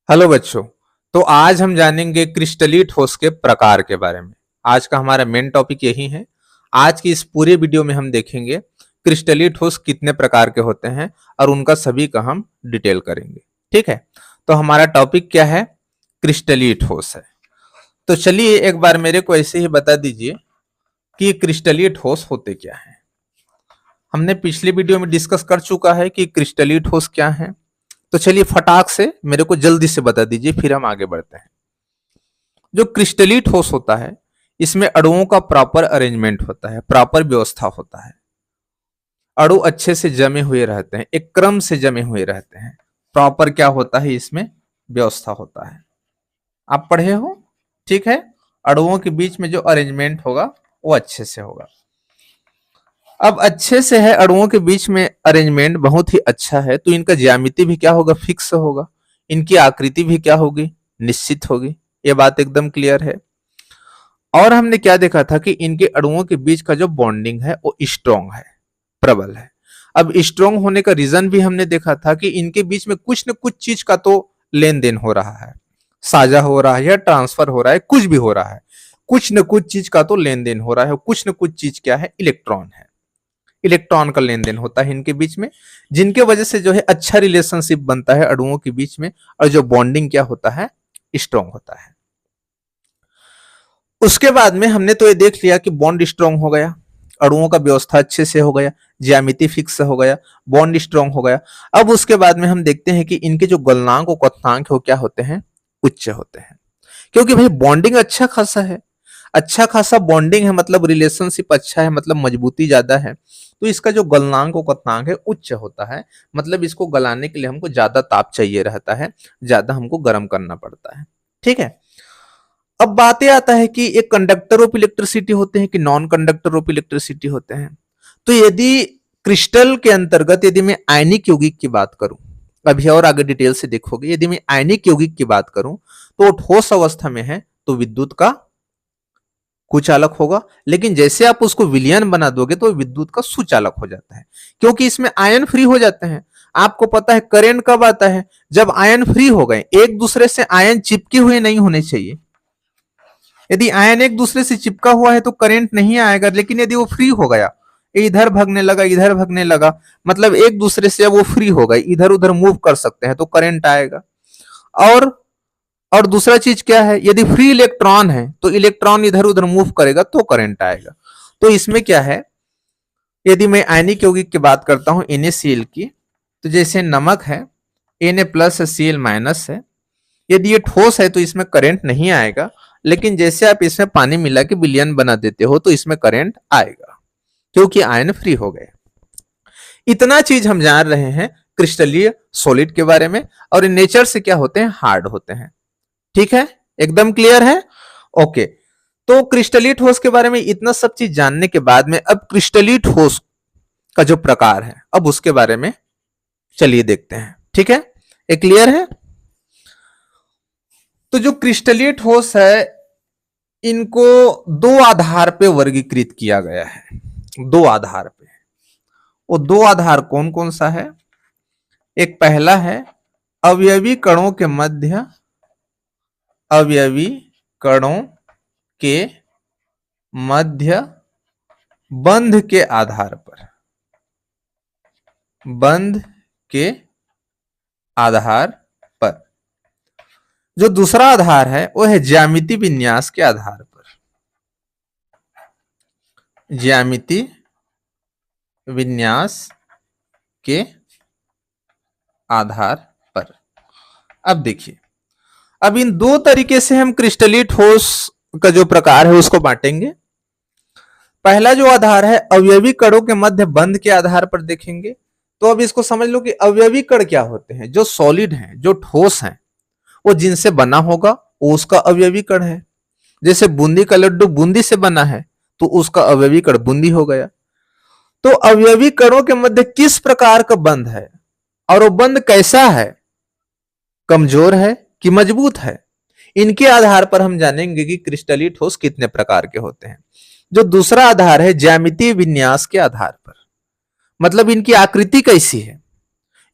Hello बच्चों। तो आज हम जानेंगे क्रिस्टलीय ठोस के प्रकार के बारे में। आज का हमारा मेन टॉपिक यही है। आज की इस पूरे वीडियो में हम देखेंगे क्रिस्टलीय ठोस कितने प्रकार के होते हैं और उनका सभी का हम डिटेल करेंगे। ठीक है, तो हमारा टॉपिक क्या है? क्रिस्टलीय ठोस है। तो चलिए एक बार मेरे को ऐसे ही बता दीजिए कि क्रिस्टलीय ठोस होते क्या है। हमने पिछले वीडियो में डिस्कस कर चुका है कि क्रिस्टलीय ठोस क्या है। तो चलिए फटाक से मेरे को जल्दी से बता दीजिए, फिर हम आगे बढ़ते हैं। जो क्रिस्टलीय ठोस होता है, इसमें अणुओं का प्रॉपर अरेंजमेंट होता है, प्रॉपर व्यवस्था होता है। अणु अच्छे से जमे हुए रहते हैं, एक क्रम से जमे हुए रहते हैं। प्रॉपर क्या होता है, इसमें व्यवस्था होता है। आप पढ़े हो, ठीक है। अणुओं के बीच में जो अरेंजमेंट होगा वो अच्छे से होगा। अब अच्छे से है, अणुओं के बीच में अरेंजमेंट बहुत ही अच्छा है, तो इनका ज्यामिति भी क्या होगा, फिक्स होगा। इनकी आकृति भी क्या होगी, निश्चित होगी। ये बात एकदम क्लियर है। और हमने क्या देखा था कि इनके अणुओं के बीच का जो बॉन्डिंग है वो स्ट्रॉन्ग है, प्रबल है। अब स्ट्रॉन्ग होने का रीजन भी हमने देखा था कि इनके बीच में कुछ न कुछ चीज का तो लेन देन हो रहा है, साझा हो रहा है या ट्रांसफर हो रहा है, कुछ भी हो रहा है। कुछ न कुछ चीज का तो लेन देन हो रहा है। कुछ न कुछ चीज क्या है, इलेक्ट्रॉन है। इलेक्ट्रॉन का लेन देन होता है इनके बीच में, जिनके वजह से जो है अच्छा रिलेशनशिप बनता है अणुओं के बीच में, और जो बॉन्डिंग क्या होता है, स्ट्रॉन्ग होता है। उसके बाद में हमने तो ये देख लिया कि बॉन्ड स्ट्रॉन्ग हो गया, अणुओं का व्यवस्था अच्छे से हो गया, ज्यामिति फिक्स हो गया, बॉन्ड स्ट्रॉन्ग हो गया। अब उसके बाद में हम देखते हैं कि इनके जो गलनांक और क्वथनांक हो क्या होते हैं, उच्च होते हैं। क्योंकि भाई बॉन्डिंग अच्छा खासा है, अच्छा खासा बॉन्डिंग है, मतलब रिलेशनशिप अच्छा है, मतलब मजबूती ज्यादा है। तो इसका जो गलनांक और क्वथनांक है उच्च होता है। मतलब इसको गलाने के लिए हमको ज्यादा ताप चाहिए रहता है, ज्यादा हमको गर्म करना पड़ता है। ठीक है। अब बातें आता है कि एक कंडक्टर ऑफ इलेक्ट्रिसिटी होते हैं कि नॉन कंडक्टर ऑफ इलेक्ट्रिसिटी होते हैं। तो यदि क्रिस्टल के अंतर्गत यदि मैं आयनिक यौगिक की बात करूं, अभी और आगे डिटेल से देखोगे, यदि मैं आयनिक यौगिक की बात करूं तो वो ठोस अवस्था में है तो विद्युत का कुचालक होगा। लेकिन जैसे आप उसको विलयन बना दोगे तो विद्युत का सुचालक हो जाता है, क्योंकि इसमें आयन फ्री हो जाते हैं। आपको पता है करंट कब आता है, जब आयन फ्री हो गए। एक दूसरे से आयन चिपके हुए नहीं होने चाहिए। यदि आयन एक दूसरे से चिपका हुआ है तो करंट नहीं आएगा, लेकिन यदि वो फ्री हो गया, इधर भगने लगा, इधर भगने लगा, मतलब एक दूसरे से वो फ्री हो गए, इधर उधर मूव कर सकते हैं, तो करंट आएगा। और और दूसरा चीज क्या है, यदि फ्री इलेक्ट्रॉन है तो इलेक्ट्रॉन इधर उधर मूव करेगा तो करंट आएगा। तो इसमें क्या है, यदि मैं आयनिक यौगिक की बात करता हूं NaCl की, तो जैसे नमक है Na प्लस Cl माइनस है, यदि ये ठोस है तो इसमें करंट नहीं आएगा। लेकिन जैसे आप इसमें पानी मिला के विलयन बना देते हो तो इसमें करंट आएगा, क्योंकि आयन फ्री हो गए। इतना चीज हम जान रहे हैं क्रिस्टलीय सॉलिड के बारे में, और नेचर से क्या होते हैं, हार्ड होते हैं। ठीक है, एकदम क्लियर है। ओके, तो क्रिस्टलीय ठोस के बारे में इतना सब चीज जानने के बाद में अब क्रिस्टलीय ठोस का जो प्रकार है, अब उसके बारे में चलिए देखते हैं। ठीक है, ये क्लियर है। तो जो क्रिस्टलीय ठोस है, इनको दो आधार पे वर्गीकृत किया गया है। दो आधार पे। वो दो आधार कौन कौन सा है? एक पहला है अवयवी कणों के मध्य, अवयवी कणों के मध्य बंध के आधार पर, बंध के आधार पर। जो दूसरा आधार है वो है ज्यामिति विन्यास के आधार पर, ज्यामिति विन्यास के आधार पर। अब देखिए, अब इन दो तरीके से हम क्रिस्टलीय ठोस का जो प्रकार है उसको बांटेंगे। पहला जो आधार है अवयवी कणों के मध्य बंध के आधार पर देखेंगे। तो अब इसको समझ लो कि अवयवी कण क्या होते हैं, जो सॉलिड हैं, जो ठोस हैं, वो जिनसे बना होगा वो उसका अवयवी कण है। जैसे बूंदी का लड्डू बूंदी से बना है तो उसका अवयवी कण बूंदी हो गया। तो अवयवी कणों के मध्य किस प्रकार का बंध है और वो बंध कैसा है, कमजोर है कि मजबूत है, इनके आधार पर हम जानेंगे कि क्रिस्टलीय ठोस कितने प्रकार के होते हैं। जो दूसरा आधार है ज्यामितीय विन्यास के आधार पर, मतलब इनकी आकृति कैसी है,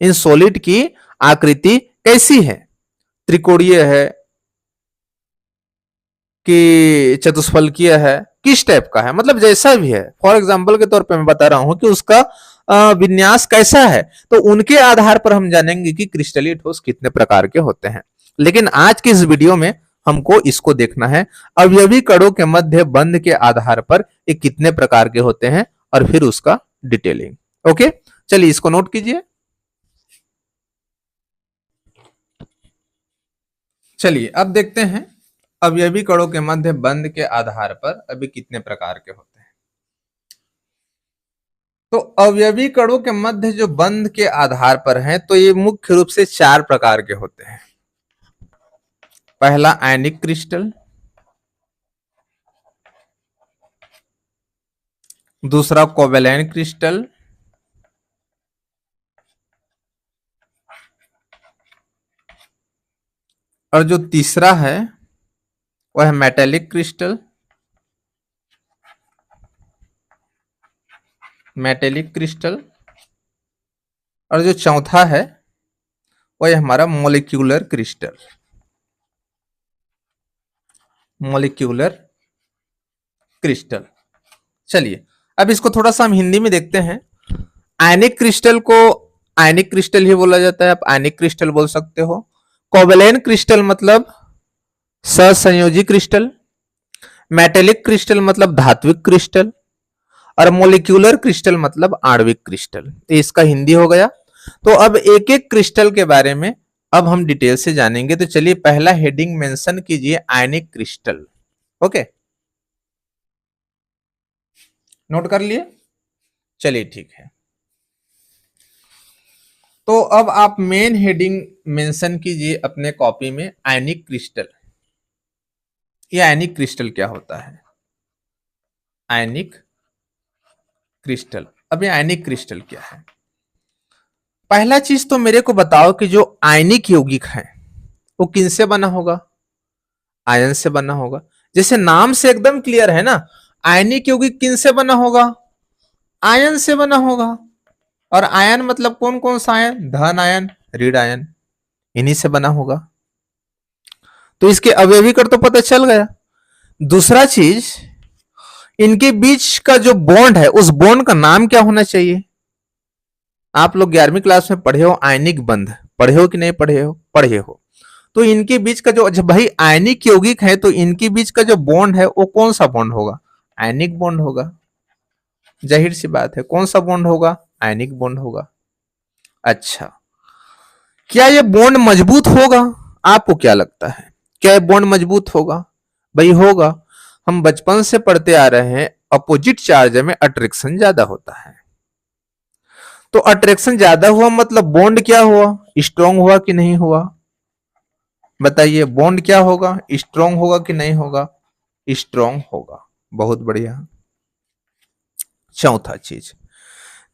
इन सॉलिड की आकृति कैसी है। त्रिकोणीय है कि चतुष्फलकीय है, किस टाइप का है, मतलब जैसा भी है, फॉर एग्जाम्पल के तौर पे मैं बता रहा हूं कि उसका विन्यास कैसा है, तो उनके आधार पर हम जानेंगे कि क्रिस्टलीय ठोस कितने प्रकार के होते हैं। लेकिन आज की इस वीडियो में हमको इसको देखना है, अवयवी कणों के मध्य बंध के आधार पर ये कितने प्रकार के होते हैं और फिर उसका डिटेलिंग। ओके, चलिए इसको नोट कीजिए। चलिए अब देखते हैं अवयवी कणों के मध्य बंध के आधार पर अभी कितने प्रकार के होते हैं। तो अवयवी कणों के मध्य जो बंध के आधार पर हैं, तो ये मुख्य रूप से 4 प्रकार के होते हैं। पहला आयनिक क्रिस्टल, दूसरा कोवेलेंट क्रिस्टल, और जो तीसरा है वह है मेटेलिक क्रिस्टल, मेटेलिक क्रिस्टल, और जो चौथा है वह हमारा मोलिक्यूलर क्रिस्टल, मोलिक्यूलर क्रिस्टल। चलिए अब इसको थोड़ा सा हम हिंदी में देखते हैं। आयनिक क्रिस्टल को आयनिक क्रिस्टल ही बोला जाता है, आप आयनिक क्रिस्टल बोल सकते हो। कोवेलेंट क्रिस्टल मतलब सहसंयोजी क्रिस्टल, मेटेलिक क्रिस्टल मतलब धात्विक क्रिस्टल, और मोलिक्यूलर क्रिस्टल मतलब आणविक क्रिस्टल। ये इसका हिंदी हो गया। तो अब एक एक क्रिस्टल के बारे में अब हम डिटेल से जानेंगे। तो चलिए पहला हेडिंग मेंशन कीजिए, आयनिक क्रिस्टल। ओके, नोट कर लिए? चलिए ठीक है। तो अब आप मेन हेडिंग मेंशन कीजिए अपने कॉपी में, आयनिक क्रिस्टल। ये आयनिक क्रिस्टल क्या होता है? आयनिक क्रिस्टल। अब ये आयनिक क्रिस्टल क्या है? पहला चीज तो मेरे को बताओ कि जो आयनिक यौगिक है वो किनसे बना होगा? आयन से बना होगा। जैसे नाम से एकदम क्लियर है ना, आयनिक यौगिक किनसे बना होगा? आयन से बना होगा। और आयन मतलब कौन कौन सा आयन? धन आयन, ऋण आयन, इन्हीं से बना होगा। तो इसके अवयवी कर तो पता चल गया। दूसरा चीज, इनके बीच का जो बॉन्ड है उस बॉन्ड का नाम क्या होना चाहिए? आप लोग 11वीं क्लास में पढ़े हो आयनिक बंध, पढ़े हो कि नहीं पढ़े हो? पढ़े हो। तो इनके बीच का जो, जब भाई आयनिक यौगिक है तो इनके बीच का जो बॉन्ड है वो कौन सा बॉन्ड होगा? आयनिक बॉन्ड होगा। जाहिर सी बात है, कौन सा बॉन्ड होगा? आयनिक बॉन्ड होगा। अच्छा, क्या ये बॉन्ड मजबूत होगा? आपको क्या लगता है, क्या ये बॉन्ड मजबूत होगा? भाई होगा। हम बचपन से पढ़ते आ रहे हैं, अपोजिट चार्ज में अट्रैक्शन ज्यादा होता है। तो अट्रैक्शन ज्यादा हुआ मतलब बॉन्ड क्या हुआ? स्ट्रांग हुआ कि नहीं हुआ? बताइए, बॉन्ड क्या होगा? स्ट्रांग होगा कि नहीं होगा? स्ट्रांग होगा। बहुत बढ़िया। चौथा चीज,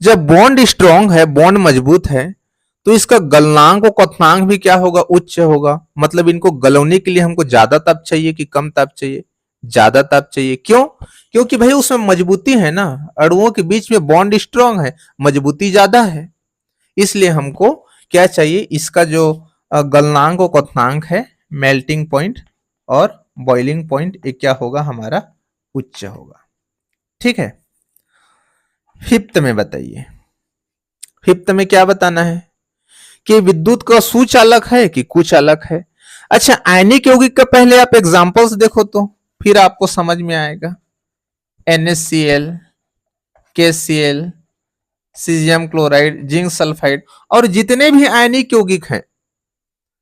जब बॉन्ड स्ट्रांग है, बॉन्ड मजबूत है, तो इसका गलनांक और क्वथनांक भी क्या होगा? उच्च होगा। मतलब इनको गलौने के लिए हमको ज्यादा ताप चाहिए कि कम ताप चाहिए? ज्यादा ताप चाहिए। क्यों? क्योंकि भाई उसमें मजबूती है ना, अणुओं के बीच में बॉन्ड स्ट्रांग है, मजबूती ज्यादा है, इसलिए हमको क्या चाहिए? इसका जो गलनांक और क्वथनांक है, मेल्टिंग पॉइंट और बॉइलिंग पॉइंट, ये क्या होगा? हमारा उच्च होगा। ठीक है। फिफ्थ में बताइए, फिफ्थ में क्या बताना है कि विद्युत का सुचालक है कि कुचालक है? अच्छा, आयनिक यौगिक का पहले आप एग्जांपल्स देखो तो फिर आपको समझ में आएगा। NaCl, KCl, caesium chloride, zinc sulphide, और जितने भी आयनिक यौगिक हैं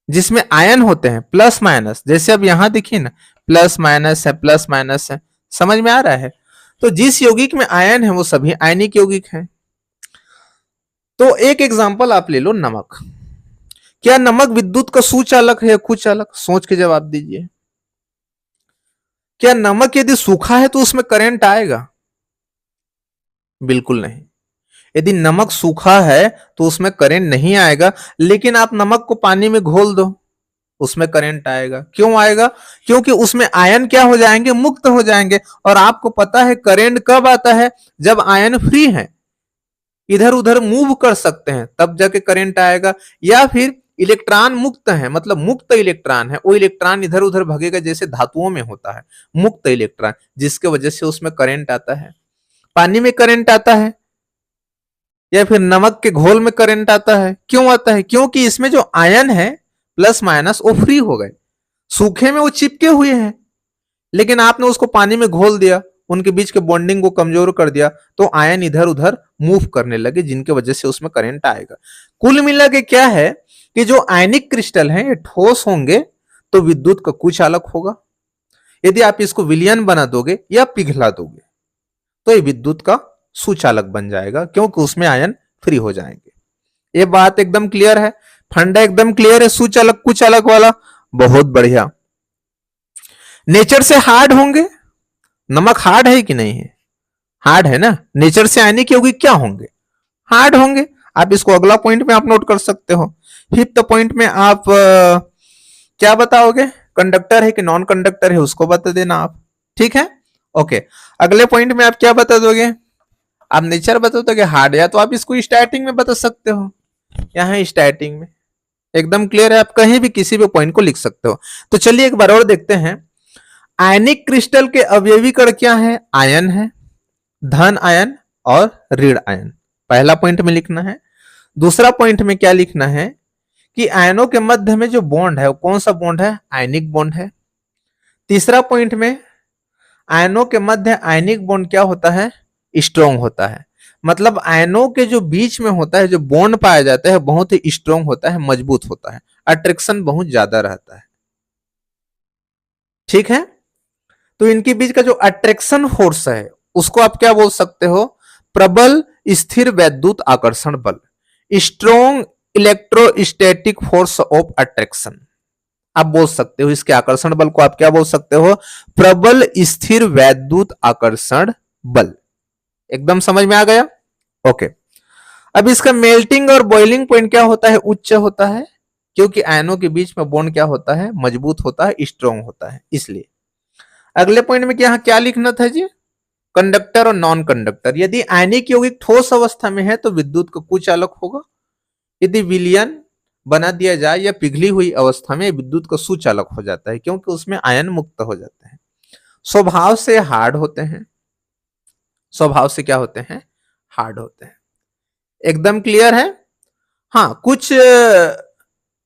जिसमें आयन होते हैं प्लस माइनस, जैसे अब यहां देखिए ना, प्लस माइनस है, प्लस माइनस है, समझ में आ रहा है? तो जिस यौगिक में आयन है वो सभी आयनिक यौगिक हैं। तो एक एग्जांपल आप ले लो, नमक। क्या नमक विद्युत का सुचालक है या कुचालक? सोच के जवाब दीजिए। क्या नमक यदि सूखा है तो उसमें करंट आएगा? बिल्कुल नहीं। यदि नमक सूखा है तो उसमें करंट नहीं आएगा, लेकिन आप नमक को पानी में घोल दो, उसमें करंट आएगा। क्यों आएगा? क्योंकि उसमें आयन क्या हो जाएंगे? मुक्त हो जाएंगे। और आपको पता है करंट कब आता है? जब आयन फ्री है, इधर उधर मूव कर सकते हैं, तब जाके करंट आएगा। या फिर इलेक्ट्रॉन मुक्त है, मतलब मुक्त इलेक्ट्रॉन है, वो इलेक्ट्रॉन इधर उधर भगेगा जैसे धातुओं में होता है, मुक्त इलेक्ट्रॉन, जिसके वजह से उसमें करंट आता है। पानी में करंट आता है या फिर नमक के घोल में करंट आता है, क्यों आता है? क्योंकि इसमें जो आयन है प्लस माइनस वो फ्री हो गए, सूखे में वो चिपके हुए हैं, लेकिन आपने उसको पानी में घोल दिया, उनके बीच के बॉन्डिंग को कमजोर कर दिया, तो आयन इधर उधर मूव करने लगे, जिनके वजह से उसमें करंट आएगा। कुल मिला के क्या है कि जो आयनिक क्रिस्टल हैं ये ठोस होंगे तो विद्युत का कुचालक होगा। यदि आप इसको विलयन बना दोगे या पिघला दोगे तो ये विद्युत का सुचालक बन जाएगा, क्योंकि उसमें आयन फ्री हो जाएंगे। ये बात एकदम क्लियर है, फंडा एकदम क्लियर है सुचालक कुचालक वाला। बहुत बढ़िया। नेचर से हार्ड होंगे, नमक हार्ड है कि नहीं है? हार्ड है ना। नेचर से आयनिक होगी क्या होंगे? हार्ड होंगे। आप इसको अगला पॉइंट में आप नोट कर सकते हो। फिफ्थ पॉइंट में आप क्या बताओगे? कंडक्टर है कि नॉन कंडक्टर है उसको बता देना आप, ठीक है। ओके, अगले पॉइंट में आप क्या बता दोगे? आप नेचर बता दोगे हार्ड, या तो आप इसको स्टार्टिंग में बता सकते हो, यहाँ स्टार्टिंग में एकदम क्लियर है, आप कहीं भी किसी भी पॉइंट को लिख सकते हो। तो चलिए एक बार और देखते हैं। आयनिक क्रिस्टल के अवयवी कण क्या है? आयन है, धन आयन और ऋण आयन। पहला पॉइंट में लिखना है। दूसरा पॉइंट में क्या लिखना है कि आयनों के मध्य में जो बॉन्ड है वो कौन सा बॉन्ड है? आयनिक बॉन्ड है। तीसरा पॉइंट में आयनों के मध्य आयनिक बॉन्ड क्या होता है? स्ट्रॉन्ग होता है। मतलब आयनों के जो बीच में होता है जो बॉन्ड पाया जाता है बहुत ही स्ट्रॉन्ग होता है, मजबूत होता है, अट्रैक्शन बहुत ज्यादा रहता है, ठीक है। तो इनके बीच का जो अट्रैक्शन फोर्स है उसको आप क्या बोल सकते हो? प्रबल स्थिर वैद्युत आकर्षण बल, strong electrostatic force of attraction आप बोल सकते हो। इसके आकर्षण बल को आप क्या बोल सकते हो? प्रबल स्थिर वैद्युत आकर्षण बल। एकदम समझ में आ गया? ओके। अब इसका मेल्टिंग और बॉइलिंग पॉइंट क्या होता है? उच्च होता है, क्योंकि आयनों के बीच में बॉन्ड क्या होता है? मजबूत होता है, स्ट्रॉन्ग होता है, इसलिए। अगले पॉइंट में क्या क्या लिखना था जी? कंडक्टर और नॉन कंडक्टर। यदि आयनिक यौगिक ठोस अवस्था में है तो विद्युत का कुचालक होगा। यदि विलयन बना दिया जाए या पिघली हुई अवस्था में विद्युत का सुचालक हो जाता है, क्योंकि उसमें आयन मुक्त हो जाते हैं। स्वभाव से हार्ड होते हैं, स्वभाव से क्या होते हैं? हार्ड होते हैं। एकदम क्लियर है। हाँ, कुछ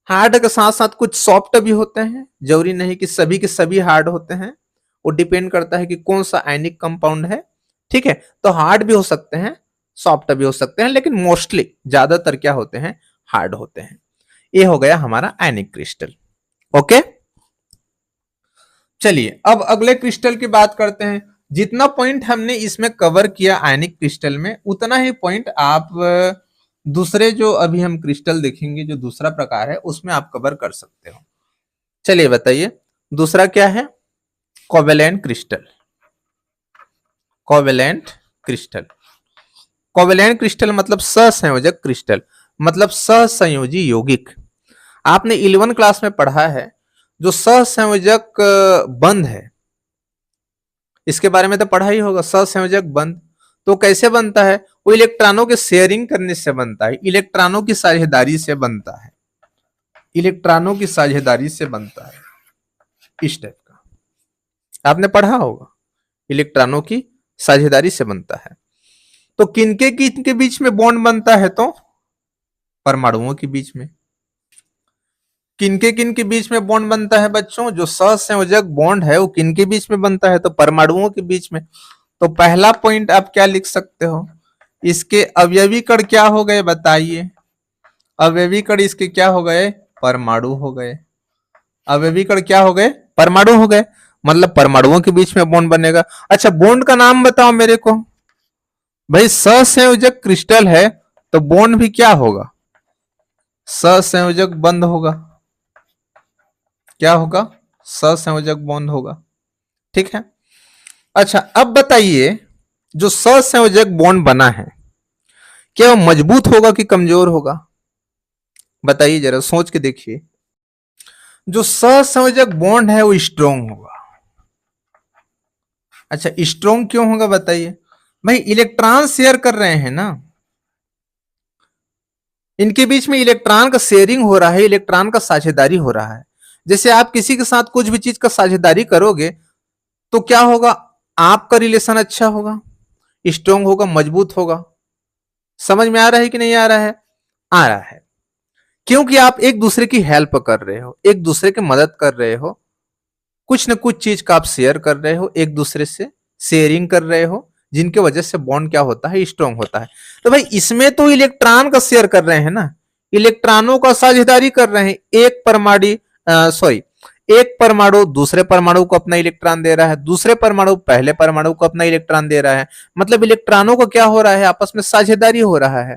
हार्ड के साथ साथ कुछ सॉफ्ट भी होते हैं, जरूरी नहीं कि सभी के सभी हार्ड होते हैं, वो डिपेंड करता है कि कौन सा आयनिक कंपाउंड है, ठीक है। तो हार्ड भी हो सकते हैं, सॉफ्ट भी हो सकते हैं, लेकिन मोस्टली ज्यादातर क्या होते हैं? हार्ड होते हैं। ये हो गया हमारा आयनिक क्रिस्टल। ओके, चलिए अब अगले क्रिस्टल की बात करते हैं। जितना पॉइंट हमने इसमें कवर किया आयनिक क्रिस्टल में, उतना ही पॉइंट आप दूसरे जो अभी हम क्रिस्टल देखेंगे जो दूसरा प्रकार है उसमें आप कवर कर सकते हो। चलिए बताइए दूसरा क्या है? Covalent crystal. Covalent crystal, covalent crystal मतलब सहसंयोजक क्रिस्टल, मतलब सहसंयोजी यौगिक। आपने 11 क्लास में पढ़ा है जो सहसंयोजक बंध है, इसके बारे में तो पढ़ा ही होगा। सहसंयोजक बंध तो कैसे बनता है? वो इलेक्ट्रॉनों के शेयरिंग करने से बनता है, इलेक्ट्रॉनों की साझेदारी से बनता है, इलेक्ट्रॉनों की साझेदारी से बनता है, इस टाइप का आपने पढ़ा होगा, इलेक्ट्रॉनों की साझेदारी से बनता है। तो किनके किनके बीच में बॉन्ड बनता है? तो परमाणुओं के बीच में। किनके किनके बीच में बॉन्ड बनता है बच्चों? जो सहसंयोजक बॉन्ड है वो किनके बीच में बनता है? तो परमाणुओं के बीच में। तो पहला पॉइंट आप क्या लिख सकते हो? इसके अवयवी कण क्या हो गए बताइए? अवयवी कण इसके क्या हो गए? परमाणु हो गए। अवयवी कण क्या हो गए? परमाणु हो गए, मतलब परमाणुओं के बीच में बॉन्ड बनेगा। अच्छा, बॉन्ड का नाम बताओ मेरे को। भाई सहसंयोजक क्रिस्टल है तो बॉन्ड भी क्या होगा? सहसंयोजक बंध होगा। क्या होगा? सहसंयोजक बॉन्ड होगा, ठीक है। अच्छा, अब बताइए जो सहसंयोजक बॉन्ड बना है क्या वो मजबूत होगा कि कमजोर होगा? बताइए जरा सोच के देखिए। जो सहसंयोजक बॉन्ड है वो स्ट्रोंग होगा। अच्छा, स्ट्रोंग क्यों होगा बताइए? भाई इलेक्ट्रॉन शेयर कर रहे हैं ना, इनके बीच में इलेक्ट्रॉन का शेयरिंग हो रहा है, इलेक्ट्रॉन का साझेदारी हो रहा है। जैसे आप किसी के साथ कुछ भी चीज का साझेदारी करोगे तो क्या होगा, आपका रिलेशन अच्छा होगा, स्ट्रोंग होगा, मजबूत होगा। समझ में आ रहा है कि नहीं आ रहा है? आ रहा है। क्योंकि आप एक दूसरे की हेल्प कर रहे हो, एक दूसरे की मदद कर रहे हो, कुछ न कुछ चीज का आप शेयर कर रहे हो, एक दूसरे से शेयरिंग कर रहे हो, जिनके वजह से बॉन्ड क्या होता है, स्ट्रांग होता है। तो भाई इसमें तो इलेक्ट्रॉन का शेयर कर रहे हैं ना, इलेक्ट्रॉनों का साझेदारी कर रहे हैं। एक परमाणु दूसरे परमाणु को अपना इलेक्ट्रॉन दे रहा है, दूसरे परमाणु पहले परमाणु को अपना इलेक्ट्रॉन दे रहा है। मतलब इलेक्ट्रॉनों को क्या हो रहा है, आपस में साझेदारी हो रहा है।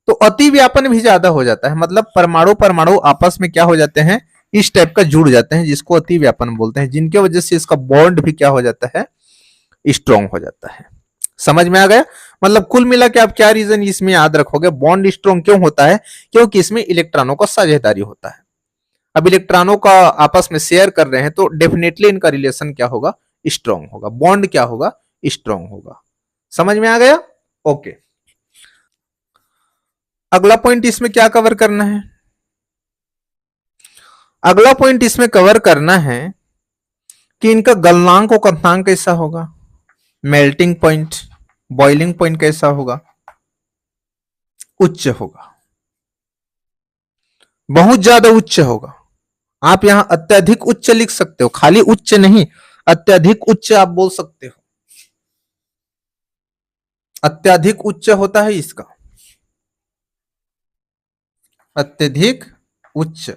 तो अति व्यापन भी ज्यादा हो जाता है, मतलब परमाणु परमाणु आपस में क्या हो जाते हैं, इस टाइप का जुड़ जाते हैं, जिसको अति व्यापन बोलते हैं, जिनके वजह से इसका बॉन्ड भी क्या हो जाता है, स्ट्रॉन्ग हो जाता है। समझ में आ गया? मतलब कुल मिला के आप क्या रीजन इसमें याद रखोगे, बॉन्ड स्ट्रॉन्ग क्यों होता है, क्योंकि इसमें इलेक्ट्रॉनों का साझेदारी होता है। अब इलेक्ट्रॉनों का आपस में शेयर कर रहे हैं तो डेफिनेटली इनका रिलेशन क्या होगा, स्ट्रॉन्ग होगा, बॉन्ड क्या होगा, स्ट्रॉन्ग होगा। समझ में आ गया? ओके। अगला पॉइंट इसमें क्या कवर करना है, अगला पॉइंट इसमें कवर करना है कि इनका गलनांक और क्वथनांक कैसा होगा, मेल्टिंग पॉइंट, बॉइलिंग पॉइंट कैसा होगा, उच्च होगा, बहुत ज्यादा उच्च होगा। आप यहां अत्यधिक उच्च लिख सकते हो, खाली उच्च नहीं, अत्यधिक उच्च आप बोल सकते हो। अत्यधिक उच्च होता है इसका, अत्यधिक उच्च,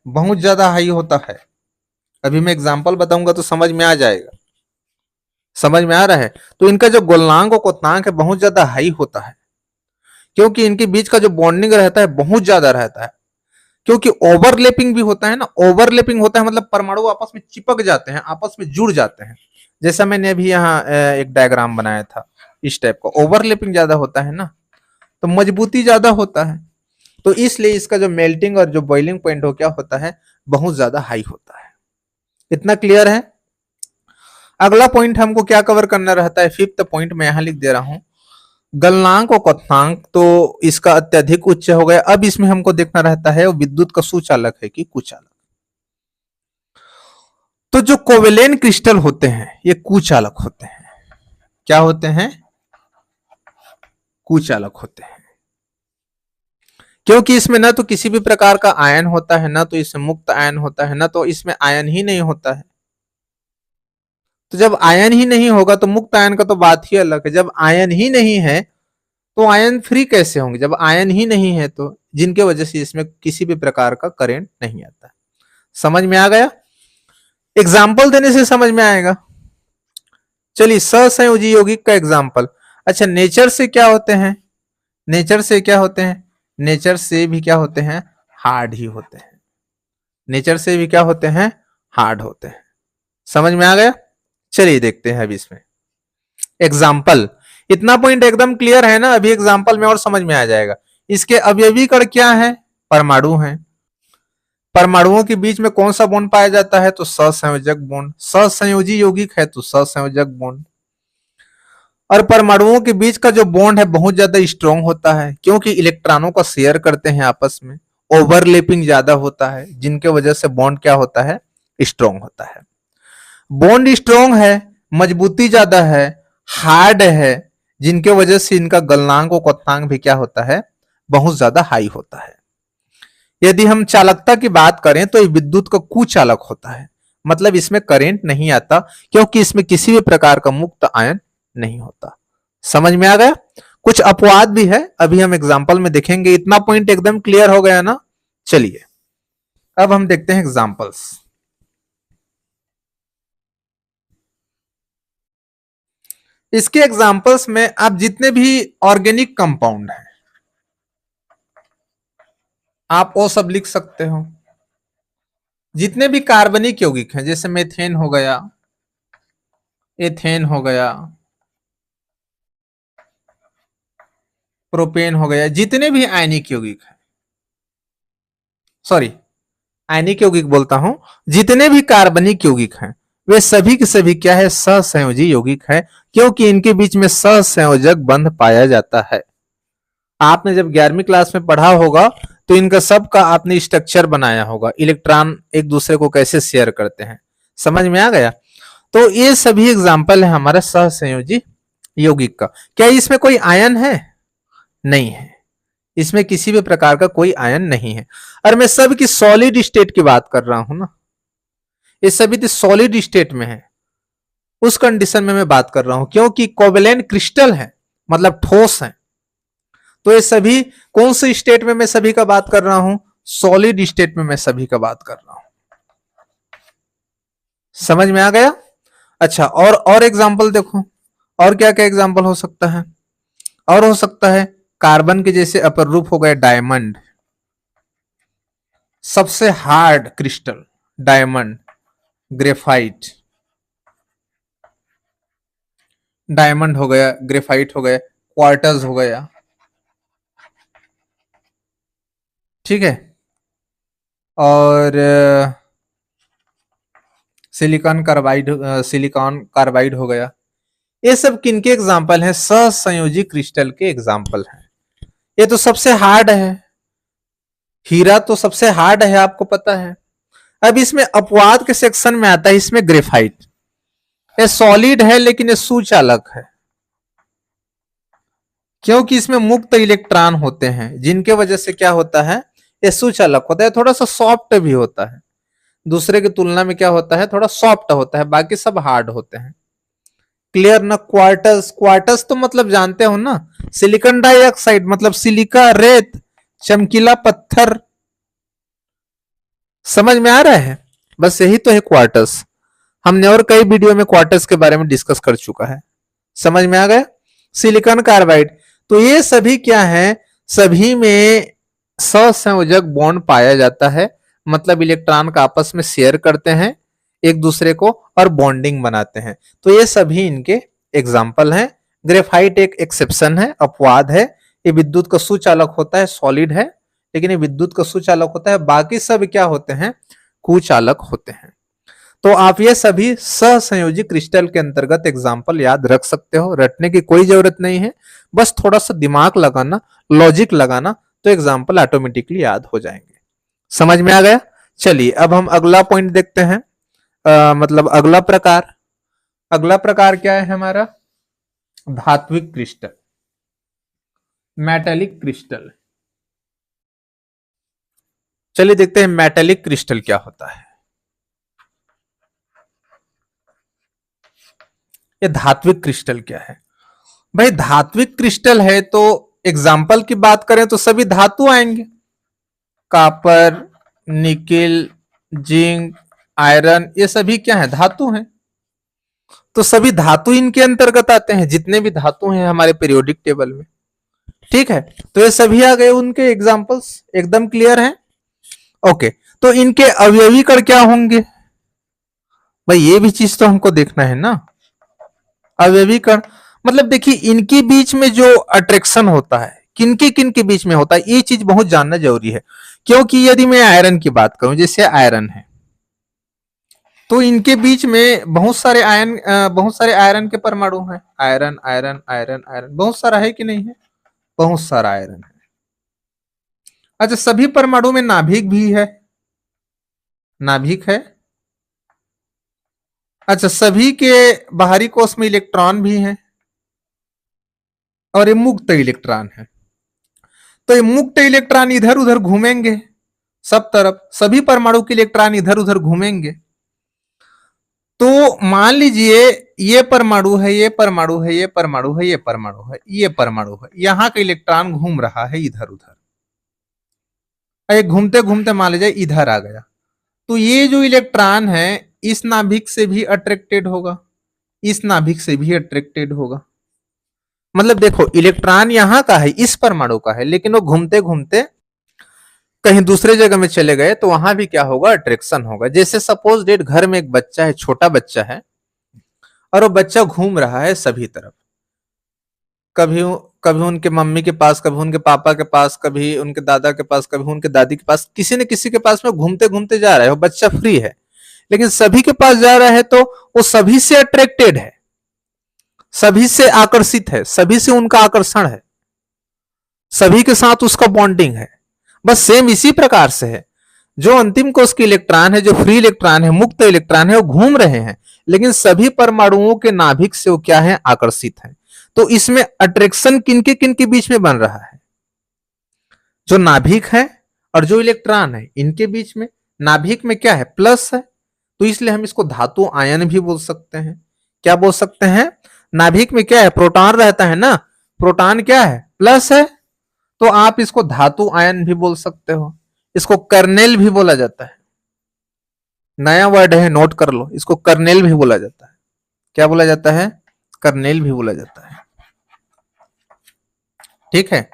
बहुत ज्यादा हाई होता है। अभी मैं एग्जांपल बताऊंगा तो समझ में आ जाएगा। समझ में आ रहा है? तो इनका जो गलनांक और क्वथनांक है बहुत ज्यादा हाई होता है, क्योंकि इनके बीच का जो बॉन्डिंग रहता है बहुत ज्यादा रहता है। क्योंकि ओवरलैपिंग भी होता है ना, ओवरलैपिंग होता है मतलब परमाणु आपस में चिपक जाते हैं, आपस में जुड़ जाते हैं। जैसा मैंने अभी यहाँ एक डायग्राम बनाया था, इस टाइप का ओवरलैपिंग ज्यादा होता है ना, तो मजबूती ज्यादा होता है। तो इसलिए इसका जो मेल्टिंग और जो बॉइलिंग पॉइंट हो क्या होता है, बहुत ज्यादा हाई होता है। इतना क्लियर है? अगला पॉइंट हमको क्या कवर करना रहता है, फिफ्थ पॉइंट मैं यहां लिख दे रहा हूं, गलनांक और क्वथनांक। तो इसका अत्यधिक उच्च हो गया। अब इसमें हमको देखना रहता है वो विद्युत का सुचालक है कि कुचालक। तो जो कोवेलेंट क्रिस्टल होते हैं ये कुचालक होते हैं। क्या होते हैं? कुचालक होते हैं, क्योंकि इसमें ना तो किसी भी प्रकार का आयन होता है, ना तो इसमें मुक्त आयन होता है, ना तो इसमें आयन ही नहीं होता है। तो जब आयन ही नहीं होगा तो मुक्त आयन का तो बात ही अलग है। जब आयन ही नहीं है तो आयन फ्री कैसे होंगे, जब आयन ही नहीं है तो, जिनके वजह से इसमें किसी भी प्रकार का करंट नहीं आता। समझ में आ गया? एग्जाम्पल देने से समझ में आएगा। चलिए सहसंयोजी यौगिक का एग्जाम्पल। अच्छा, नेचर से क्या होते हैं, नेचर से क्या होते हैं, नेचर से भी क्या होते हैं, हार्ड ही होते हैं। नेचर से भी क्या होते हैं, हार्ड होते हैं। समझ में आ गया? चलिए देखते हैं अभी इसमें एग्जाम्पल। इतना पॉइंट एकदम क्लियर है ना, अभी एग्जाम्पल में और समझ में आ जाएगा। इसके अवयवी कण क्या है, परमाणु हैं। परमाणुओं के बीच में कौन सा बॉन्ड पाया जाता है, तो सहसंयोजक बॉन्ड। सहसंयोजी यौगिक है तो सहसंयोजक बॉन्ड। और परमाणुओं के बीच का जो बॉन्ड है बहुत ज्यादा स्ट्रॉन्ग होता है, क्योंकि इलेक्ट्रॉनों का शेयर करते हैं आपस में, ओवरलैपिंग ज्यादा होता है, जिनके वजह से बॉन्ड क्या होता है, स्ट्रॉन्ग होता है। बॉन्ड स्ट्रॉन्ग है, मजबूती ज्यादा है, हार्ड है, जिनके वजह से इनका गलनांक और क्वथनांक भी क्या होता है, बहुत ज्यादा हाई होता है। यदि हम चालकता की बात करें तो ये विद्युत का कुचालक होता है, मतलब इसमें करंट नहीं आता, क्योंकि इसमें किसी भी प्रकार का मुक्त आयन नहीं होता। समझ में आ गया? कुछ अपवाद भी है, अभी हम एग्जाम्पल में देखेंगे। इतना पॉइंट एकदम क्लियर हो गया ना? चलिए अब हम देखते हैं एग्जाम्पल्स। इसके एग्जाम्पल्स में आप जितने भी ऑर्गेनिक कंपाउंड हैं आप वो सब लिख सकते हो। जितने भी कार्बनिक यौगिक हैं, जैसे मेथेन हो गया, एथेन हो गया, प्रोपेन हो गया, जितने भी आयनिक यौगिक हैं, सॉरी आयनिक यौगिक बोलता हूं, जितने भी कार्बनिक यौगिक हैं वे सभी के सभी क्या है, सहसंयोजी यौगिक है, क्योंकि इनके बीच में सहसंयोजक बंध पाया जाता है। आपने जब 11वीं क्लास में पढ़ा होगा तो इनका सबका आपने स्ट्रक्चर बनाया होगा, इलेक्ट्रॉन एक दूसरे को कैसे शेयर करते हैं, समझ में आ गया। तो ये सभी एग्जाम्पल है हमारा सहसंयोजी यौगिक का। क्या इसमें कोई आयन है? नहीं है, इसमें किसी भी प्रकार का कोई आयन नहीं है। और मैं सब की सॉलिड स्टेट की बात कर रहा हूं ना, ये सभी तो सॉलिड स्टेट में है, उस कंडीशन में मैं बात कर रहा हूं, क्योंकि कोवेलेंट क्रिस्टल है, मतलब ठोस है। तो ये सभी कौन से स्टेट में मैं सभी का बात कर रहा हूं? सॉलिड स्टेट में मैं सभी का बात कर रहा हूं। समझ में आ गया? अच्छा, और एग्जांपल देखो, और क्या क्या एग्जांपल हो सकता है? और हो सकता है कार्बन के जैसे अपर रूप हो गए डायमंड, सबसे hard crystal diamond, graphite, diamond हो गया, ग्रेफाइट हो गया, क्वार्टज हो गया, ठीक है। और सिलिकॉन कार्बाइड हो गया। ये सब किनके एग्जाम्पल हैं? सहसंयोजी क्रिस्टल के एग्जाम्पल हैं। ये तो सबसे हार्ड है, हीरा तो सबसे हार्ड है, आपको पता है। अब इसमें अपवाद के सेक्शन में आता है इसमें ग्रेफाइट। ये सॉलिड है लेकिन ये सुचालक है, क्योंकि इसमें मुक्त इलेक्ट्रॉन होते हैं, जिनके वजह से क्या होता है, ये सुचालक होता है, थोड़ा सा सॉफ्ट भी होता है, दूसरे की तुलना में क्या होता है, थोड़ा सॉफ्ट होता है, बाकी सब हार्ड होते हैं। क्लियर ना? क्वार्टस, क्वार्टस तो मतलब जानते हो ना, सिलिकॉन डाइऑक्साइड मतलब सिलिका, रेत, चमकीला पत्थर, समझ में आ रहा है? बस यही तो है क्वार्टस। हमने और कई वीडियो में क्वार्टस के बारे में डिस्कस कर चुका है, समझ में आ गया। सिलिकॉन कार्बाइड, तो ये सभी क्या है, सभी में सहसंयोजक बॉन्ड पाया जाता है, मतलब इलेक्ट्रॉन का आपस में शेयर करते हैं एक दूसरे को और बॉन्डिंग बनाते हैं। तो ये सभी इनके एग्जाम्पल हैं। ग्रेफाइट एक एक्सेप्शन है, अपवाद है, ये विद्युत का सुचालक होता है, सॉलिड है लेकिन ये विद्युत का सुचालक होता है, बाकी सब क्या होते हैं, कुचालक होते हैं। तो आप ये सभी सहसंयोजी क्रिस्टल के अंतर्गत एग्जाम्पल याद रख सकते हो, रटने की कोई जरूरत नहीं है, बस थोड़ा सा दिमाग लगाना, लॉजिक लगाना, तो एग्जाम्पल ऑटोमेटिकली याद हो जाएंगे। समझ में आ गया? चलिए अब हम अगला पॉइंट देखते हैं, मतलब अगला प्रकार। अगला प्रकार क्या है हमारा? धात्विक क्रिस्टल, मेटेलिक क्रिस्टल। चलिए देखते हैं मेटेलिक क्रिस्टल क्या होता है। ये धात्विक क्रिस्टल क्या है? भाई धात्विक क्रिस्टल है तो एग्जाम्पल की बात करें तो सभी धातु आएंगे, कॉपर, निकिल, जिंक, आयरन, ये सभी क्या है, धातु हैं। तो सभी धातु इनके अंतर्गत आते हैं, जितने भी धातु हैं हमारे पीरियोडिक टेबल में, ठीक है। तो ये सभी आ गए, उनके एग्जाम्पल्स एकदम क्लियर हैं। ओके, तो इनके अवयवी कण क्या होंगे? भाई ये भी चीज तो हमको देखना है ना। अवयवी कण मतलब देखिए इनके बीच में जो अट्रैक्शन होता है, किन के बीच में होता है, ये चीज बहुत जानना जरूरी है। क्योंकि यदि मैं आयरन की बात करूं, जैसे आयरन है, तो इनके बीच में बहुत सारे आयरन के परमाणु हैं। आयरन आयरन आयरन आयरन बहुत सारा है कि नहीं है? बहुत सारा आयरन है। अच्छा, सभी परमाणु में नाभिक भी है? नाभिक है। अच्छा, सभी के बाहरी कोश में इलेक्ट्रॉन भी हैं और ये मुक्त इलेक्ट्रॉन है। तो ये मुक्त इलेक्ट्रॉन इधर उधर घूमेंगे सब तरफ, सभी परमाणु के इलेक्ट्रॉन इधर उधर घूमेंगे। तो मान लीजिए ये परमाणु है, ये परमाणु है, ये परमाणु है, ये परमाणु है, ये परमाणु है, यहां का इलेक्ट्रॉन घूम रहा है इधर उधर, ये घूमते घूमते मान लीजिए इधर आ गया। तो ये जो इलेक्ट्रॉन है इस नाभिक से भी अट्रैक्टेड होगा, इस नाभिक से भी अट्रैक्टेड होगा। मतलब देखो इलेक्ट्रॉन यहां का है, इस परमाणु का है, लेकिन वो घूमते घूमते कहीं दूसरे जगह में चले गए तो वहां भी क्या होगा, अट्रैक्शन होगा। जैसे सपोज डेट घर में एक बच्चा है, छोटा बच्चा है, और वो बच्चा घूम रहा है सभी तरफ, कभी कभी उनके मम्मी के पास, कभी उनके पापा के पास, कभी उनके दादा के पास, कभी उनके दादी के पास, किसी न किसी के पास में घूमते घूमते जा रहा है। वो बच्चा फ्री है लेकिन सभी के पास जा रहा है, तो वो सभी से अट्रैक्टेड है, सभी से आकर्षित है, सभी से उनका आकर्षण है। सभी के साथ उसका बॉन्डिंग है। बस सेम इसी प्रकार से है, जो अंतिम कोश के इलेक्ट्रॉन है, जो फ्री इलेक्ट्रॉन है, मुक्त इलेक्ट्रॉन है, वो घूम रहे हैं, लेकिन सभी परमाणुओं के नाभिक से वो क्या है, आकर्षित है। तो इसमें अट्रैक्शन किनके बीच में बन रहा है, जो नाभिक है और जो इलेक्ट्रॉन है इनके बीच में। नाभिक में क्या है, प्लस है, तो इसलिए हम इसको धातु आयन भी बोल सकते हैं। क्या बोल सकते हैं, नाभिक में क्या है, प्रोटॉन रहता है ना, प्रोटॉन क्या है, प्लस है, तो आप इसको धातु आयन भी बोल सकते हो। इसको कर्नेल भी बोला जाता है, नया वर्ड है, नोट कर लो, इसको कर्नेल भी बोला जाता है। क्या बोला जाता है, कर्नेल भी बोला जाता है। ठीक है,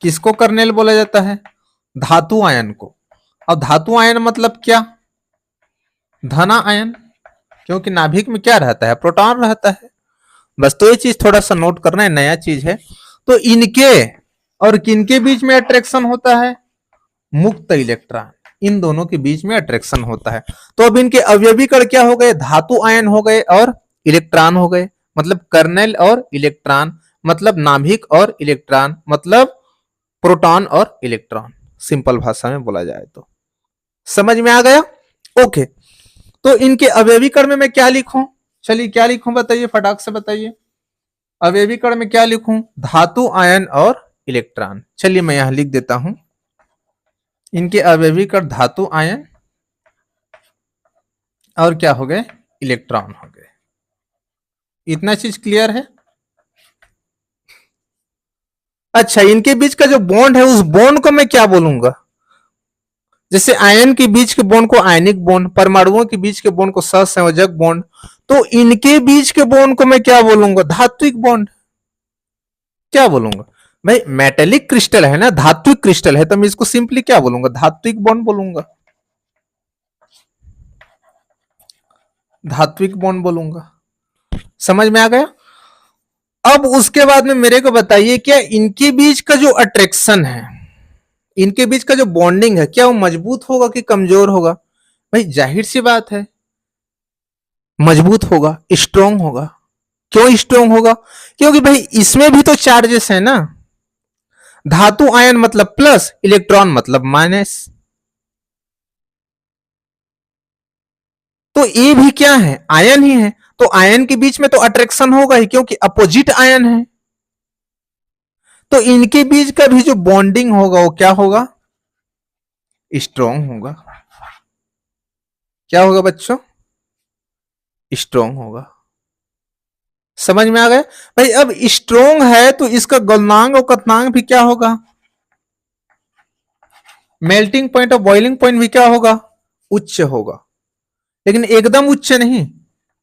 किसको कर्नेल बोला जाता है, धातु आयन को। अब धातु आयन मतलब क्या, धना आयन, क्योंकि नाभिक में क्या रहता है, प्रोटॉन रहता है। बस तो ये चीज थोड़ा सा नोट करना है, नया चीज है। तो इनके और किनके बीच में अट्रैक्शन होता है, मुक्त इलेक्ट्रॉन, इन दोनों के बीच में अट्रैक्शन होता है। तो अब इनके अवयवी कण क्या हो गए, धातु आयन हो गए और इलेक्ट्रॉन हो गए। मतलब कर्नेल और इलेक्ट्रॉन, मतलब नाभिक और इलेक्ट्रॉन, मतलब प्रोटॉन और इलेक्ट्रॉन, सिंपल भाषा में बोला जाए तो। समझ में आ गया, ओके। तो इनके अवयवी कण में मैं क्या लिखूं, चलिए क्या लिखूं बताइए, फटाक से बताइए। अवयवी कण में क्या लिखूं, धातु आयन और इलेक्ट्रॉन। चलिए मैं यहां लिख देता हूं, इनके अवयवी कण धातु आयन और क्या हो गए, इलेक्ट्रॉन हो गए। इतना चीज क्लियर है। अच्छा, इनके बीच का जो बॉन्ड है, उस बॉन्ड को मैं क्या बोलूंगा, जैसे आयन के बीच के बॉन्ड को आयनिक बॉन्ड, परमाणुओं के बीच के बॉन्ड को सहसंयोजक बॉन्ड, तो इनके बीच के बॉन्ड को मैं क्या बोलूंगा, धात्विक बॉन्ड। क्या बोलूंगा भाई, मेटेलिक क्रिस्टल है ना, धात्विक क्रिस्टल है, तो मैं इसको सिंपली क्या बोलूंगा, धात्विक बॉन्ड बोलूंगा, धात्विक बॉन्ड बोलूंगा। समझ में आ गया। अब उसके बाद में मेरे को बताइए, क्या इनके बीच का जो अट्रैक्शन है, इनके बीच का जो बॉन्डिंग है, क्या वो मजबूत होगा कि कमजोर होगा। भाई जाहिर सी बात है, मजबूत होगा, स्ट्रांग होगा। क्यों स्ट्रांग होगा, क्योंकि भाई इसमें भी तो चार्जेस है ना। धातु आयन मतलब प्लस, इलेक्ट्रॉन मतलब माइनस, तो ये भी क्या है, आयन ही है। तो आयन के बीच में तो अट्रैक्शन होगा ही, क्योंकि अपोजिट आयन है। तो इनके बीच का भी जो बॉन्डिंग होगा वो क्या होगा, स्ट्रांग होगा। क्या होगा बच्चों, स्ट्रांग होगा। समझ में आ गया भाई। अब स्ट्रांग है तो इसका गलनांक और कथनांक भी क्या होगा, मेल्टिंग पॉइंट और बॉइलिंग पॉइंट भी क्या होगा, उच्च होगा। लेकिन एकदम उच्च नहीं,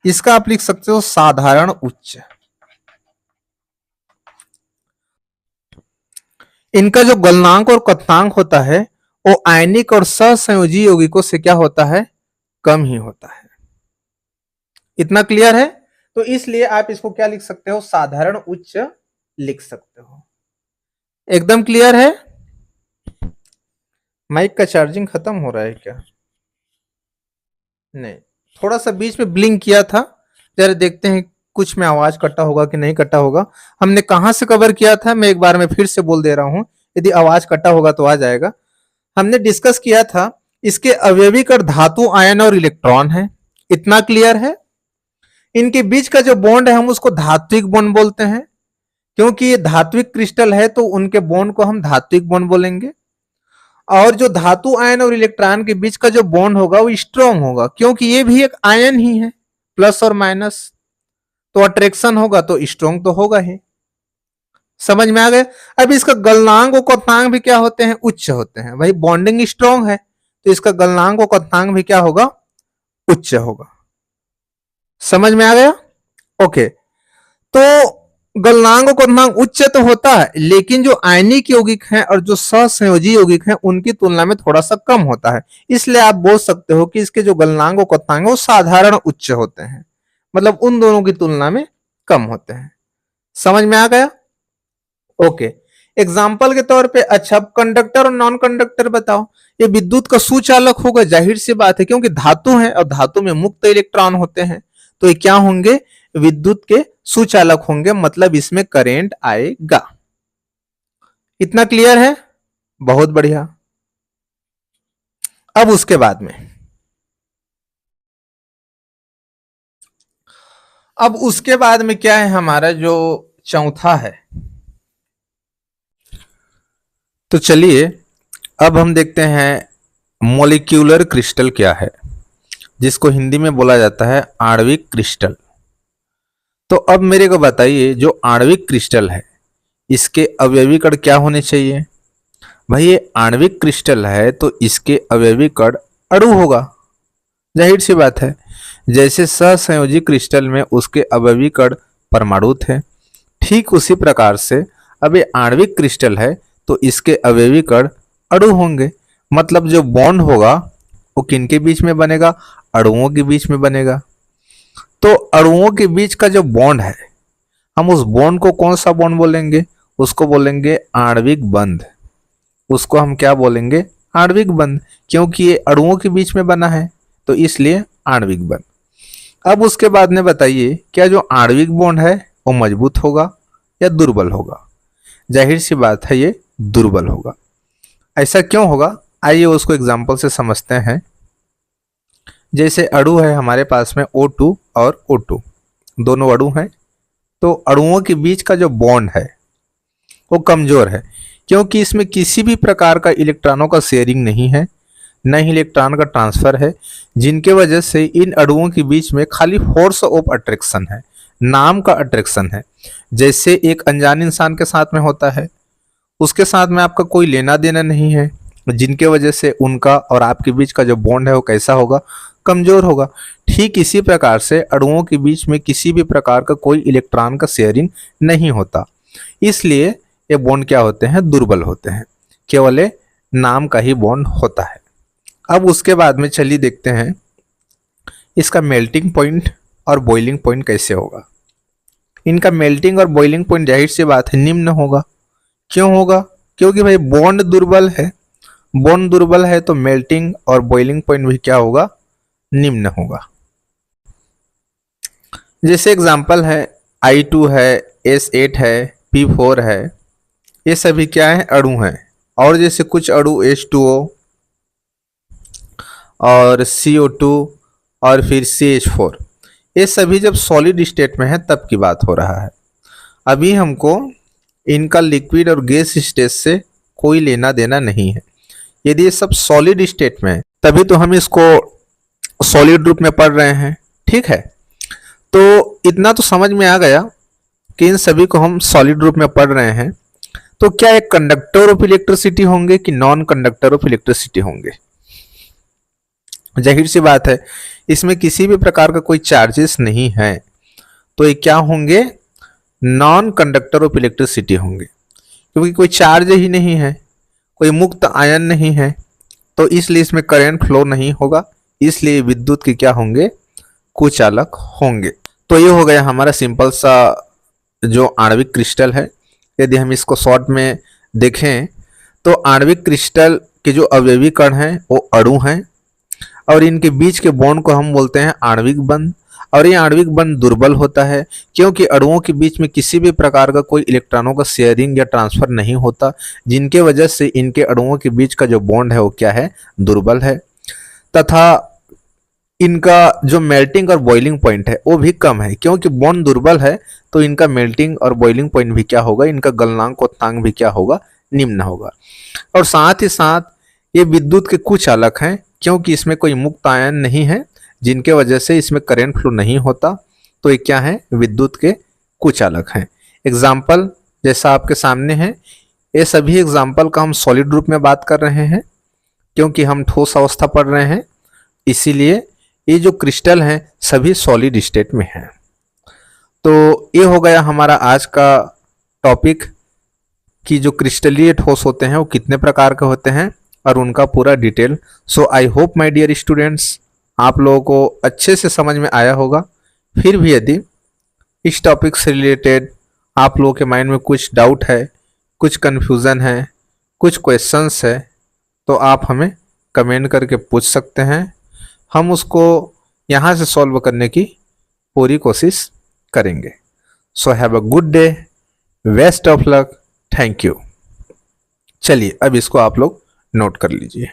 इसका आप लिख सकते हो साधारण उच्च। इनका जो गलनांक और कथनांक होता है वो आयनिक और सहसंयोजी यौगिकों से क्या होता है, कम ही होता है। इतना क्लियर है। तो इसलिए आप इसको क्या लिख सकते हो, साधारण उच्च लिख सकते हो। एकदम क्लियर है। माइक का चार्जिंग खत्म हो रहा है क्या, नहीं, थोड़ा सा बीच में ब्लिंक किया था, जरा देखते हैं कुछ में आवाज कटा होगा कि नहीं कटा होगा। हमने कहां से कवर किया था, मैं एक बार में फिर से बोल दे रहा हूं, यदि आवाज कटा होगा तो आ जाएगा। हमने डिस्कस किया था, इसके अवयवी कण धातु आयन और इलेक्ट्रॉन है। इतना क्लियर है। इनके बीच का जो बॉन्ड है हम उसको धात्विक बॉन्ड बोलते हैं, क्योंकि ये धात्विक क्रिस्टल है तो उनके बॉन्ड को हम धात्विक बॉन्ड बोलेंगे। और जो धातु आयन और इलेक्ट्रॉन के बीच का जो बॉन्ड होगा वो स्ट्रांग होगा, क्योंकि ये भी एक आयन ही है, प्लस और माइनस, तो अट्रैक्शन होगा तो स्ट्रांग तो होगा ही। समझ में आ गए। अब इसका गलनांक और क्वथनांक भी क्या होते हैं, उच्च होते हैं। भाई बॉन्डिंग स्ट्रांग है तो इसका गलनांक और क्वथनांक भी क्या होगा, उच्च होगा। समझ में आ गया, ओके। तो गलनांक और क्वथनांक उच्च तो होता है, लेकिन जो आयनिक यौगिक हैं और जो सहसंयोजी यौगिक हैं उनकी तुलना में थोड़ा सा कम होता है। इसलिए आप बोल सकते हो कि इसके जो गलनांक और क्वथनांक है वो साधारण उच्च होते हैं, मतलब उन दोनों की तुलना में कम होते हैं। समझ में आ गया, ओके। एग्जाम्पल के तौर पे, अच्छा कंडक्टर और नॉन कंडक्टर बताओ। ये विद्युत का सुचालक होगा, जाहिर सी बात है, क्योंकि धातु है और धातु में मुक्त इलेक्ट्रॉन होते हैं, तो ये क्या होंगे, विद्युत के सुचालक होंगे, मतलब इसमें करंट आएगा। इतना क्लियर है? बहुत बढ़िया। अब उसके बाद में क्या है हमारा जो चौथा है, तो चलिए अब हम देखते हैं मॉलिक्यूलर क्रिस्टल क्या है, जिसको हिंदी में बोला जाता है आणविक क्रिस्टल। तो अब मेरे को बताइए, जो आणविक क्रिस्टल है इसके अवयवी कण क्या होने चाहिए? भाई ये आणविक क्रिस्टल है तो इसके अवयवी कण अणु होगा, जाहिर सी बात है। जैसे सहसंयोजी क्रिस्टल में उसके अवयवी कण परमाणु थे, ठीक उसी प्रकार से अब ये आणविक क्रिस्टल है तो इसके अवयवी कण अणु होंगे। मतलब जो बॉन्ड होगा वो किनके बीच में बनेगा? अणुओं के बीच में बनेगा। तो अणुओं के बीच का जो बॉन्ड है, हम उस बॉन्ड को कौन सा बॉन्ड बोलेंगे? उसको बोलेंगे आणविक बंध। उसको हम क्या बोलेंगे? आणविक बंध, क्योंकि ये अणुओं के बीच में बना है तो इसलिए आणविक बंध। अब उसके बाद में बताइए, क्या जो आणविक बॉन्ड है वो मजबूत होगा या दुर्बल होगा? जाहिर सी बात है ये दुर्बल होगा। ऐसा क्यों होगा? आइए उसको एग्जाम्पल से समझते हैं। जैसे अणु है हमारे पास में O2 और O2, दोनों अणु हैं। तो अणुओं के बीच का जो बॉन्ड है वो कमजोर है, क्योंकि इसमें किसी भी प्रकार का इलेक्ट्रॉनों का शेयरिंग नहीं है, न ही इलेक्ट्रॉन का ट्रांसफर है, जिनके वजह से इन अणुओं के बीच में खाली फोर्स ऑफ अट्रैक्शन है, नाम का अट्रैक्शन है। जैसे एक अनजान इंसान के साथ में होता है, उसके साथ में आपका कोई लेना देना नहीं है, जिनके वजह से उनका और आपके बीच का जो बॉन्ड है वो कैसा होगा? कमजोर होगा। ठीक इसी प्रकार से अणुओं के बीच में किसी भी प्रकार का कोई इलेक्ट्रॉन का शेयरिंग नहीं होता, इसलिए ये बॉन्ड क्या होते हैं? दुर्बल होते हैं। केवल ये नाम का ही बॉन्ड होता है। अब उसके बाद में चलिए देखते हैं इसका मेल्टिंग पॉइंट और बॉइलिंग पॉइंट कैसे होगा। इनका मेल्टिंग और बॉइलिंग पॉइंट जाहिर सी बात है निम्न होगा। क्यों होगा? क्योंकि भाई बॉन्ड दुर्बल है। बॉन्ड दुर्बल है तो मेल्टिंग और बॉइलिंग पॉइंट भी क्या होगा? निम्न होगा। जैसे एग्जांपल है I2 है, S8 है, P4 है, ये सभी क्या है? अणु हैं। और जैसे कुछ अणु H2O और CO2 और फिर CH4, ये सभी जब सॉलिड स्टेट में है तब की बात हो रहा है। अभी हमको इनका लिक्विड और गैस स्टेट से कोई लेना देना नहीं है। यदि ये सब सॉलिड स्टेट में है तभी तो हम इसको सॉलिड रूप में पढ़ रहे हैं, ठीक है। तो इतना तो समझ में आ गया कि इन सभी को हम सॉलिड रूप में पढ़ रहे हैं। तो क्या एक कंडक्टर ऑफ इलेक्ट्रिसिटी होंगे कि नॉन कंडक्टर ऑफ इलेक्ट्रिसिटी होंगे? जाहिर सी बात है इसमें किसी भी प्रकार का कोई चार्जेस नहीं है, तो ये क्या होंगे? नॉन कंडक्टर ऑफ इलेक्ट्रिसिटी होंगे, क्योंकि कोई चार्ज ही नहीं है, कोई मुक्त आयन नहीं है, तो इसलिए इसमें करंट फ्लो नहीं होगा, इसलिए विद्युत के क्या होंगे? कुचालक होंगे। तो ये हो गया हमारा सिंपल सा जो आणविक क्रिस्टल है। यदि हम इसको शॉर्ट में देखें तो आणविक क्रिस्टल के जो अवयवी कण हैं वो अणु हैं, और इनके बीच के बॉन्ड को हम बोलते हैं आणविक बंध। और ये आणविक बंध दुर्बल होता है क्योंकि अणुओं के बीच में किसी भी प्रकार का कोई इलेक्ट्रॉनों का शेयरिंग या ट्रांसफर नहीं होता, जिनके वजह से इनके अणुओं के बीच का जो बॉन्ड है वो क्या है? दुर्बल है। तथा इनका जो मेल्टिंग और बॉइलिंग पॉइंट है वो भी कम है, क्योंकि बॉन्ड दुर्बल है तो इनका मेल्टिंग और बॉइलिंग पॉइंट भी क्या होगा? इनका गलनांक क्वथनांक भी क्या होगा? निम्न होगा। और साथ ही साथ ये विद्युत के कुचालक हैं, क्योंकि इसमें कोई मुक्त आयन नहीं है, जिनके वजह से इसमें करंट फ्लो नहीं होता, तो ये क्या है? विद्युत के कुचालक हैं। एग्जाम्पल जैसा आपके सामने है, ये सभी एग्जाम्पल का हम सॉलिड रूप में बात कर रहे हैं, क्योंकि हम ठोस अवस्था पढ़ रहे हैं, इसीलिए ये जो क्रिस्टल हैं सभी सॉलिड स्टेट में हैं। तो ये हो गया हमारा आज का टॉपिक कि जो क्रिस्टलीय ठोस होते हैं वो कितने प्रकार के होते हैं और उनका पूरा detail. So I hope my dear students आप लोगों को अच्छे से समझ में आया होगा। फिर भी यदि इस टॉपिक से रिलेटेड आप लोगों के माइंड में कुछ डाउट है, कुछ कन्फ्यूज़न है, कुछ क्वेश्चंस है, तो आप हमें कमेंट करके पूछ सकते हैं। हम उसको यहाँ से सॉल्व करने की पूरी कोशिश करेंगे। So have a good day, best of luck, thank you. चलिए अब इसको आप लोग नोट कर लीजिए।